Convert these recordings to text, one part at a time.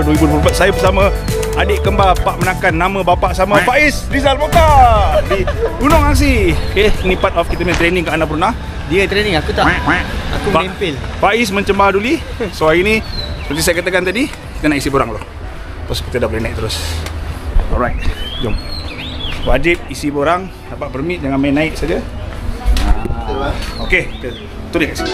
Malaysia 2024. Saya bersama adik kembar Pak Menakan, nama bapa sama Faiz Rizal Mokhtar di Gunung Angsi. Okay, ini part of kita punya training kat Annapurna. Dia training, aku tak. Aku menempel. Faiz mencemar duli. So hari ni seperti saya katakan tadi, kita nak isi borang dulu. Terus kita dah boleh naik terus. Alright, jom. Wajib isi borang, dapat permit, jangan main naik saja. Okey, tu dia kat sini.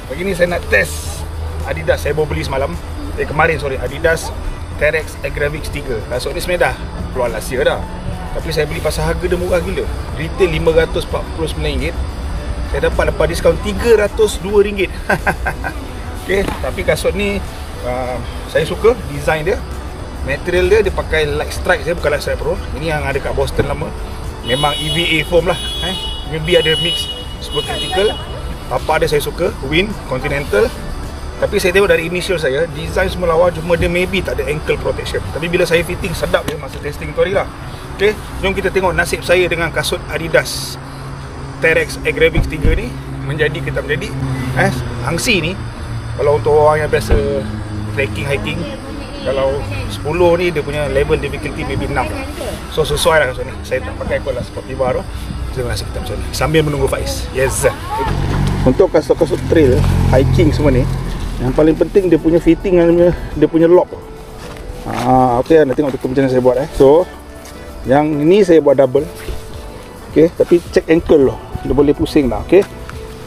Pagi ni saya nak test Adidas, saya baru beli semalam. Kemarin sorry, Adidas T-Rex Agravix 3. Kasut ni sebenarnya dah keluar last year dah. Tapi saya beli pasal harga dia murah gila. Retail RM549. Saya dapat lepas diskaun RM302. Okay, tapi kasut ni saya suka design dia. Material dia pakai light strike, saya bukan light strike pro. Ini yang ada kat Boston lama. Memang EVA foam lah. Maybe ada mix sport critical. Tapak dia saya suka, Win, Continental. Tapi saya tengok dari initial saya, design semua lawa, cuma dia maybe tak ada ankle protection. Tapi bila saya fitting, sedap je masa testing tu hari lah. Okay, jom kita tengok nasib saya dengan kasut Adidas T-Rex Agravix 3 ni. Kita menjadi Angsi ni, kalau untuk orang yang biasa trekking, hiking, kalau 10 ni dia punya level difficulty maybe 6 lah. So sesuai lah kasut ni. Saya tak pakai kot lah Sportiva tu. Tengok nasib kita macam ni sambil menunggu Faiz. Yes. Untuk kasut-kasut trail, hiking semua ni, yang paling penting dia punya fitting dan dia punya lock. Okay, nak tengok macam mana saya buat. So yang ni saya buat double. Okay, tapi check ankle loh, dia boleh pusing lah. Okay,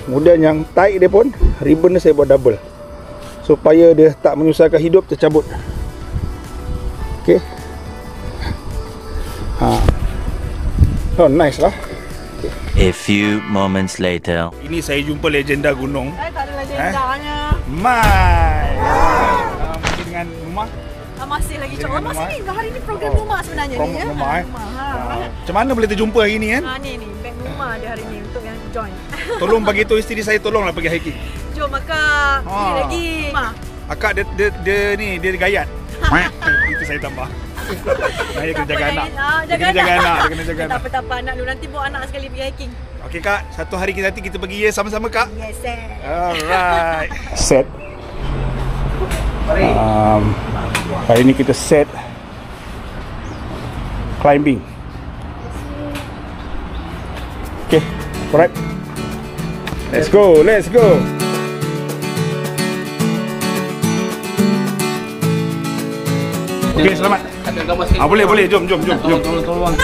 kemudian yang tight dia pun, ribbon dia saya buat double, supaya dia tak menyusahkan hidup, tercabut. Okay. Oh, nice lah. A few moments later. Ini saya jumpa legenda gunung. Tak ada legendanya. Mai. Masih dengan rumah? Masih lagi cakap. Masih ni, hari ni program rumah sebenarnya. Program rumah. Macam mana boleh terjumpa hari ni kan? Ni, bank rumah dia hari ni untuk yang join. Tolong bagi tahu isteri saya, tolonglah pergi hiking. Jom akak, pergi lagi. Akak dia ni, dia gayat. Itu saya tambah. Saya kena jaga anak. Dia kena jaga anak. Tak apa anak lu, nanti bawa anak sekali pergi hiking. Okey kak, satu hari nanti kita pergi ya sama-sama kak. Yes sir. Alright. Set. Hari ni kita set climbing. Okay, alright. Let's go. Okay, selamat. Boleh, jom. Tolong.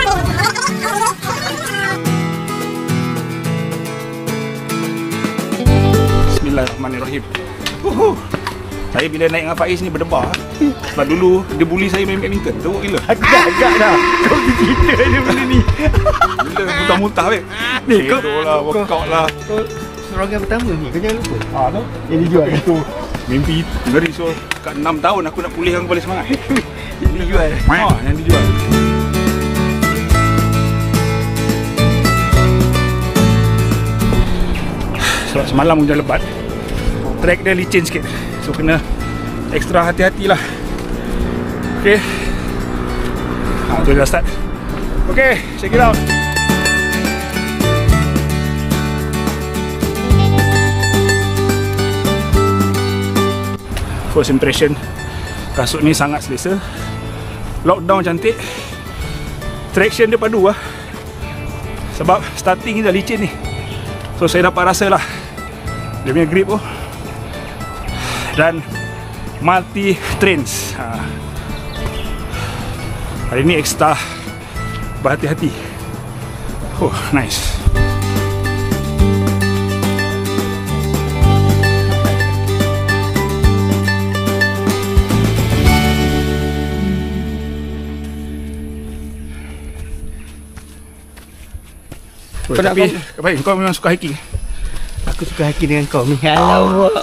Bismillahirrahmanirrahim. Saya bila naik dengan Faiz ni berdebar. Sebab dulu dia bully saya main badminton. Teruk gila. Agak dah. Kau cerita je benda ni. Bila muntah-muntah weh. Ni kau lah, workout lah. Kau serangan pertama ni, kau jangan lupa. Tu. Yang dijual itu. Mimpi ngeri. So kat 6 tahun aku nak pulihkan kembali semangat. Yang dijual. Yang dijual. Sebab semalam hujan lebat, track dia licin sikit, so kena ekstra hati-hatilah. Okay, tu dah start. Okay, check it out. First impression, kasut ni sangat selesa. Lockdown cantik, traction dia padu lah. Sebab starting ni dah licin ni, so saya dapat rasa lah dia punya grip dan multi trains. Hari ni ekstra berhati-hati. Nice. Tapi baik, kau memang suka hiking? Aku suka hiking dengan kau ni. Alamak.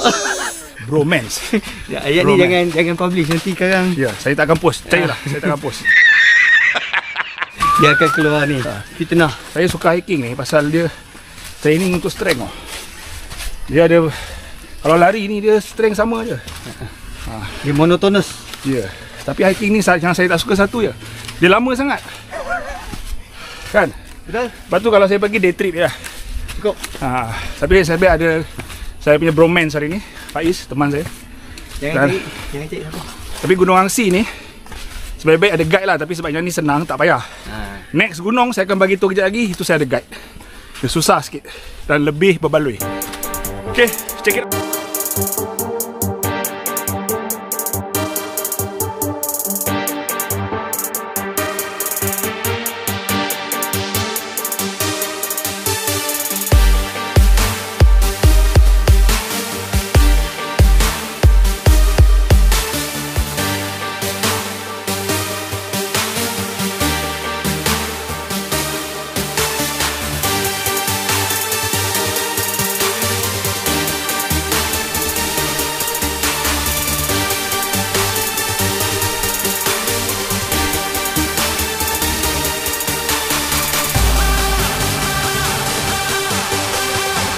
Bromance. Ayat ni jangan publish nanti sekarang. Ya, saya tak akan post. Percayalah, saya tak akan post. Dia akan keluar ni. Fitnah. Saya suka hiking ni pasal dia training untuk strength. Dia ada, kalau lari ni dia strength sama je. Dia monotonous. Ya. Tapi hiking ni yang saya tak suka satu je, dia lama sangat. Kan? Betul? Lepas tu kalau saya pergi day trip je lah. Cukup. Tapi saya ada saya punya bromance hari ni, Faiz, teman saya. Jangan cari siapa. Tapi Gunung Angsi ni sebaik-baik ada guide lah, tapi sebab yang ni senang, tak payah. Next gunung saya akan bagi tahu kejap lagi, itu saya ada guide. Dia susah sikit dan lebih berbaloi. Okay, check it out.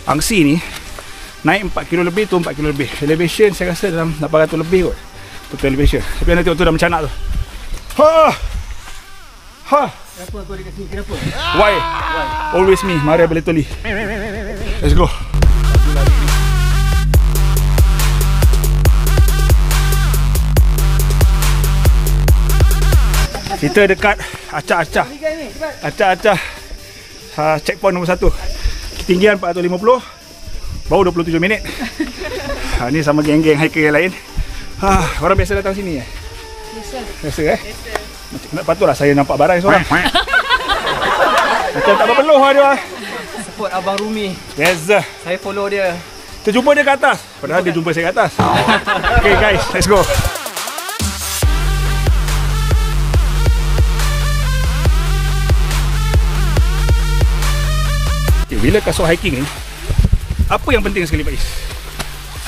Angsi ni naik 4 kilo lebih, turun 4 kilo lebih. Elevation saya rasa dalam 800 lebih kot. Total elevation. Tapi anda tengok tu dah mencanak tu. Kenapa kau dekat sini? Kenapa? Why? Always me, Maria Beletoli. Let's go. Kita dekat acah-acah. Acah-acah checkpoint nombor 1. Ketinggian 450, baru 27 minit. Ni sama geng-geng hiker yang lain. Orang biasa datang sini Biasa patutlah saya nampak barang seorang. Macam tak berpeluh dia. Support Abang Rumi. Yes. Saya follow dia. Kita jumpa dia kat atas. Padahal dia jumpa saya kat atas. Okay guys, let's go. Bila kasut hiking ni, apa yang penting sekali Faiz?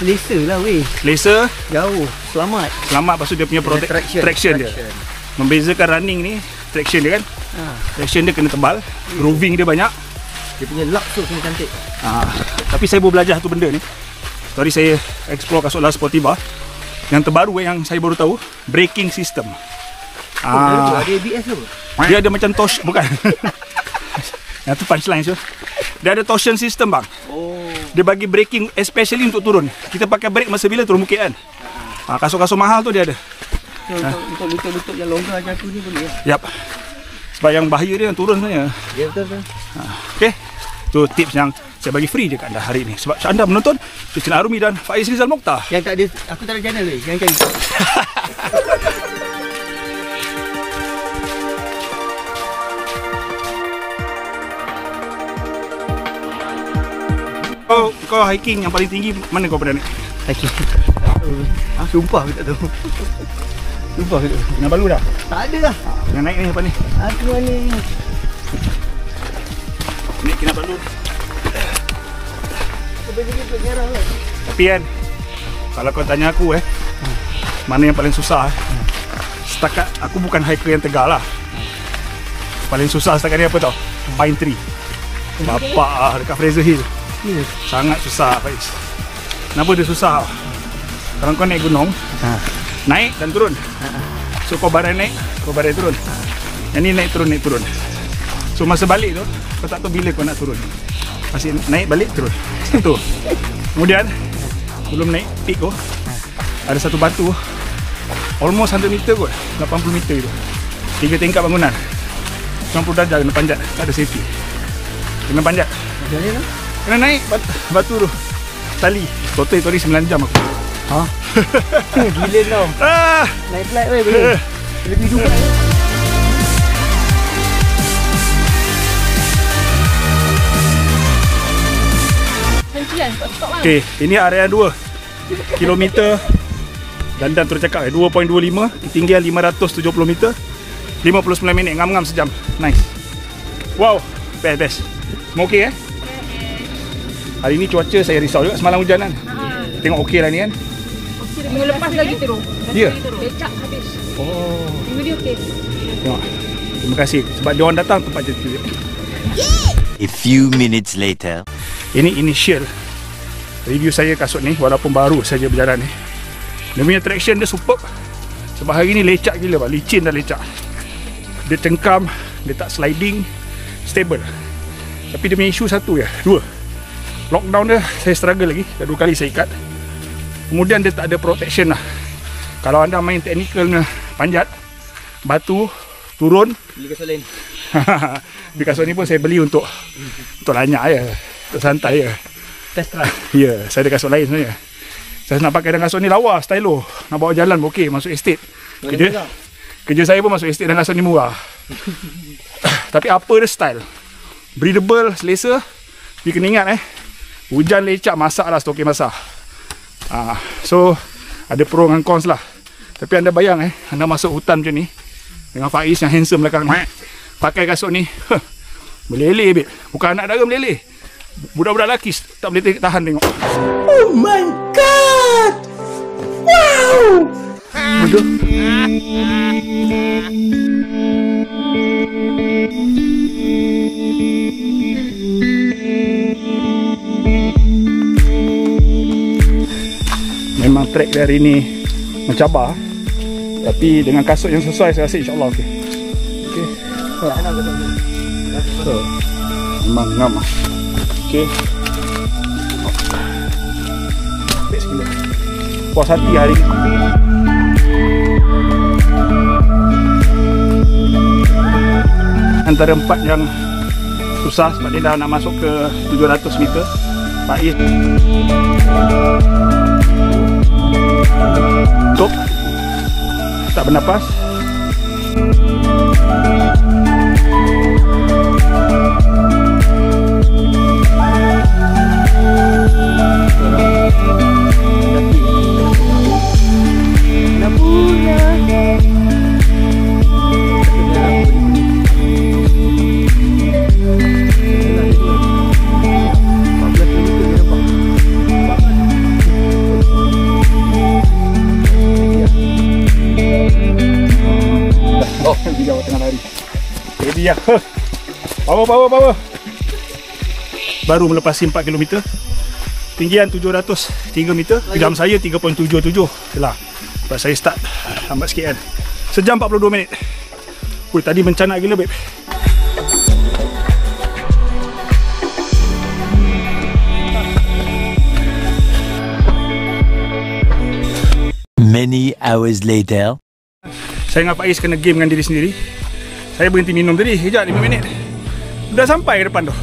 Selesa lah weh. Selesa, Jauh. Selamat. lepas tu dia punya traction dia. Membezakan running ni, traction dia kan. Traction dia kena tebal, grooving dia banyak. Dia punya lock tu kena cantik. Tapi saya baru belajar tu benda ni. Tadi saya explore kasut La Sportiva. Yang terbaru yang saya baru tahu, braking system. Ada ABS tu. Dia ada macam bukan. Yang tu punchline tu. Dia ada torsion system bang. Dia bagi braking especially untuk turun. Kita pakai brake masa bila turun bukit kan. Kasut-kasut mahal tu dia ada. Untuk lutut-lutut yang longgar macam aku ni boleh ya? Yap. Sebab yang bahaya dia yang turun sebenarnya. Ya betul. Okay. Tu tips yang saya bagi free je kat anda hari ni. Sebab anda menonton Christian Arumi dan Faiz Rizal Mokhtar. Yang tak ada, aku tak ada channel weh. Jangan cari. Kau hiking yang paling tinggi mana kau pernah naik? Hiking. Sumpah aku tak tahu. Sumpah aku tak tahu. Kinabalu dah? Tak ada lah. Yang naik ni apa ni? Aku ni. Naik Kinabalu. Betul-betul jarang lah. Tapi kan, kalau kau tanya aku mana yang paling susah setakat aku bukan hiker yang tegar lah. Paling susah setakat ni apa tau? Pine Tree. Bapak dekat Fraser Hill. Sangat susah Faiz. Kenapa dia susah? Kalau kau naik gunung, naik dan turun. So kau barai naik, kau barai turun. Yang ni naik turun. So masa balik tu, kau tak tahu bila kau nak turun. Masih naik balik turun. Satu. Kemudian belum naik peak tu, ada satu batu almost 100 meter kot, 80 meter tu. 3 tingkat bangunan. 90 darjah kena panjat, tak ada safety. Kena panjat. Macam ni lah. Kena naik batu tu. Tali. Total 9 jam aku. Gila tau. Naik flight weh boleh. Lebih dulu. Okay, ini area 2 kilometer. Dan terus cakap 2.25, ketinggian 570 meter. 59 minit, ngam-ngam sejam. Nice. Wow, best. Semua okey Hari ni cuaca saya risau juga, semalam hujan kan. Tengok okey lah ni kan. Minggu lepas lagi turun. Ya? Becak habis. Oh. Minggu dia okey. Tengok. Terima kasih sebab dia orang datang tempat je. A few minutes later. Ini initial review saya kasut ni, walaupun baru saja berjalan ni. Dia punya traction dia superb. Sebab hari ni lecak gila, licin dan lecak. Dia cengkam, dia tak sliding. stable. Tapi dia punya isu satu ya, dua. Lockdown dia saya struggle lagi, dah 2 kali saya ikat. Kemudian dia tak ada protection lah. Kalau anda main technical ni panjat, batu, turun. Beli kasut lain. Beli kasut ni pun saya beli untuk lanyak je, untuk santai je. Test run. Ya, saya ada kasut lain sebenarnya. Saya nak pakai dengan kasut ni lawa, stylo. Nak bawa jalan pun okey, masuk estate. Kerja saya pun masuk estate dengan kasut ni murah. Tapi apa dia style? Breathable, selesa. Tapi kena ingat hujan lecak, masak lah, stokin masak. So ada pro dengan cons lah. Tapi anda bayang anda masuk hutan macam ni dengan Faiz yang handsome belakang, pakai kasut ni, meleleh babe. Bukan anak dara meleleh, budak-budak lelaki tak boleh tahan tengok. Oh my god! Wow! Betul. Memang trek dari ni mencabar, tapi dengan kasut yang sesuai saya rasa insyaAllah okey. Okey. So, memang ngam lah. Okey. Best gila. Puas hati hari ni. Antara 4 yang susah sebab dia dah nak masuk ke 700 meter. Faiz tutup, tak bernapas. Ya. Power. Baru melepasi 4 km. Tinggian 703 meter. Jam saya 3.77. Yalah. Sebab saya start lambat sikit kan. Sejam 42 minit. Ui, tadi mencanak gila babe. Many hours later. Saya dengan Faiz kena game dengan diri sendiri. Saya berhenti minum tadi, kejap 5 minit. Dah sampai ke depan tu.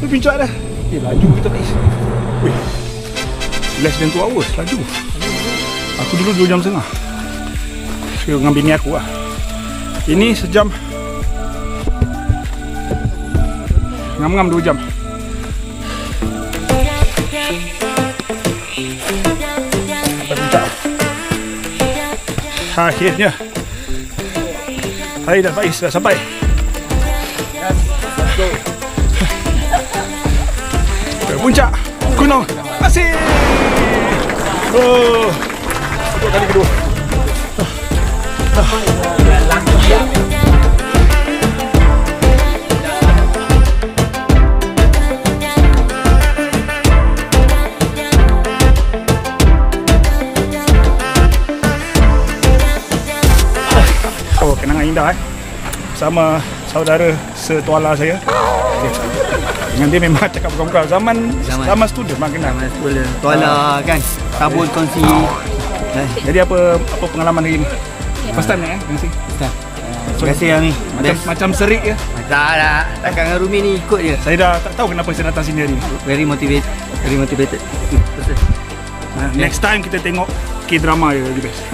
Tu pincak dah. Laju kita Faiz. Wih, less than 2 hours, laju. Aku dulu 2 jam setengah. Saya dengan bini aku lah. Ini sejam. Ngam-ngam 2 jam. Sampai puncak. Akhirnya saya dan Faiz dah sampai. Ke puncak Gunung Asir. Oh, untuk kali kedua. Oh, kenangan indah bersama saudara setuala saya. Dengan dia memang cakap bukan-bukan zaman student memang kenal. Zaman student. Tuala kan. Tabur kongsi. Jadi apa pengalaman hari ni? First time ni Terima kasih. Terima kasih yang ni. Macam serik ya. Tak. Takkan dengan Rumi ni ikut je. Saya dah tak tahu kenapa saya datang sini hari ni. Very motivated. Next time kita tengok K-drama je lagi best.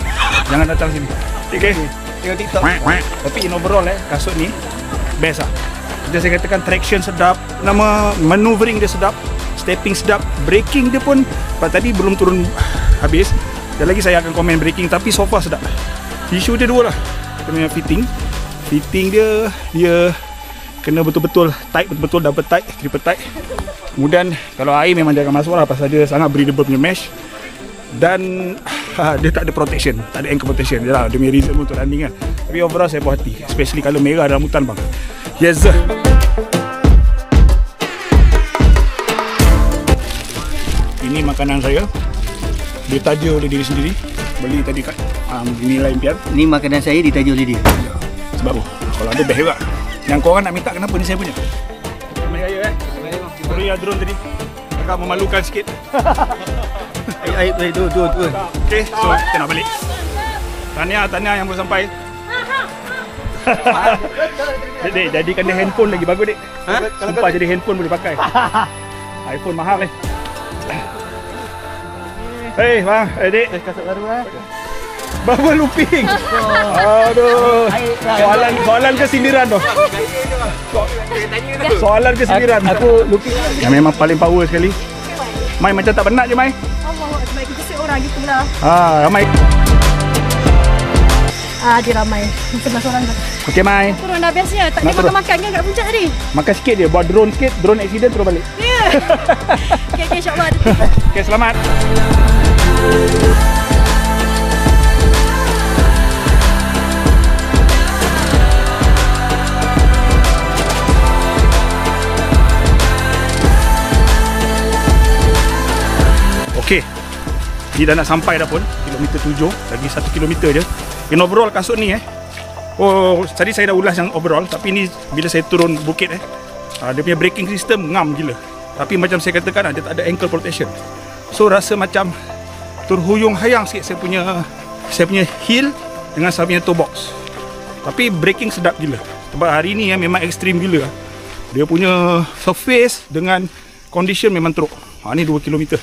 Jangan datang sini. Okay. Tengok TikTok. Tapi in overall kasut ni best lah. Jadi saya katakan traction sedap, nama maneuvering dia sedap, stepping sedap, braking dia pun tadi belum turun habis. Dan lagi saya akan komen braking, tapi so far sedap. Isu dia dua lah. Kita punya fitting dia kena betul-betul tight, betul-betul double tight, triple tight. Kemudian kalau air memang jangan masuk lah pasal dia sangat breathable punya mesh. Dan dia tak ada protection, tak ada ankle protection. Yalah, dia punya reason untuk running kan. Tapi overall saya puas hati, especially kalau merah dalam hutan bang. Yes sir. Ini makanan saya, ditaja oleh diri sendiri. Beli tadi kat nilai impian. Ini makanan saya ditaja oleh dia. Sebab apa? Kalau ada best juga. Yang korang nak minta kenapa ni saya punya. Selamat Raya Sorry lah drone tadi. Agak memalukan sikit. Aib, turun. Okay, so kita nak balik. Tahniah yang baru sampai. Dek, jadikan dia handphone lagi bagus, Dek. Sumpah jadi handphone boleh pakai. iPhone mahal ni. Hei, bang, Dek. Kasut baru Bubble looping. Aduh. Soalan ke sindiran tu? Soalan ke sindiran? Aku looping. Yang memang paling power sekali. Mai macam tak penat je, Mai. Allah, sebab kita seorang gitulah. Ramai. Dia ramai. 11 orang dah. Okey, Mai. Turun dah biasanya. Tak boleh makan-makan kan kat puncak tadi. Makan sikit je, buat drone sikit, drone accident terus balik. Ya. Okay, insyaAllah. Okey, selamat. Okey. Ni dah nak sampai dah pun, kilometer 7, lagi 1 kilometer je. In overall kasut ni oh, tadi saya dah ulas yang overall, tapi ni bila saya turun bukit dia punya braking system ngam gila. Tapi macam saya katakan dia tak ada ankle protection. So rasa macam terhuyung-hayang sikit saya punya heel dengan saya punya toe box. Tapi braking sedap gila. Sebab hari ni memang ekstrim gila. Dia punya surface dengan condition memang teruk. Ni 2 km.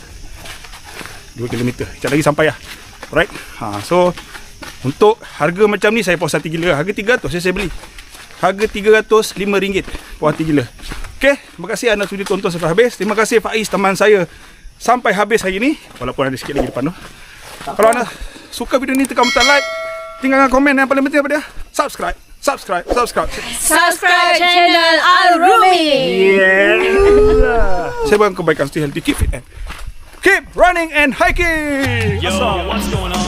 2 km. Sekejap lagi sampai lah. Alright. So untuk harga macam ni saya puas hati gila. Harga 300 saya beli. Harga RM305. Puas hati gila. Okay, terima kasih anda sudi tonton sampai habis. Terima kasih Faiz teman saya sampai habis hari ni. Walaupun ada sikit lagi depan tu. Kalau anda suka video ni, tekan butang like, tinggalkan komen, yang paling penting apa dia? Subscribe channel Al-Rumi. Yeah. Saya bukan kebaikan, stay healthy, keep fit and keep running and hiking. Yo, what's going on?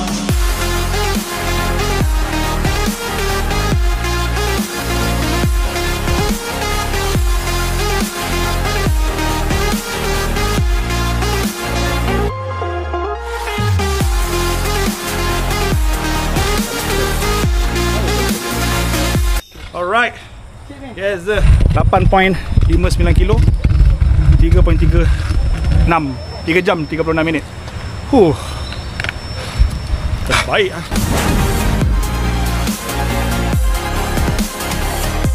Alright. Yes, 8.59 kilo. 3.36 3 jam 36 minit. Terbaik ah.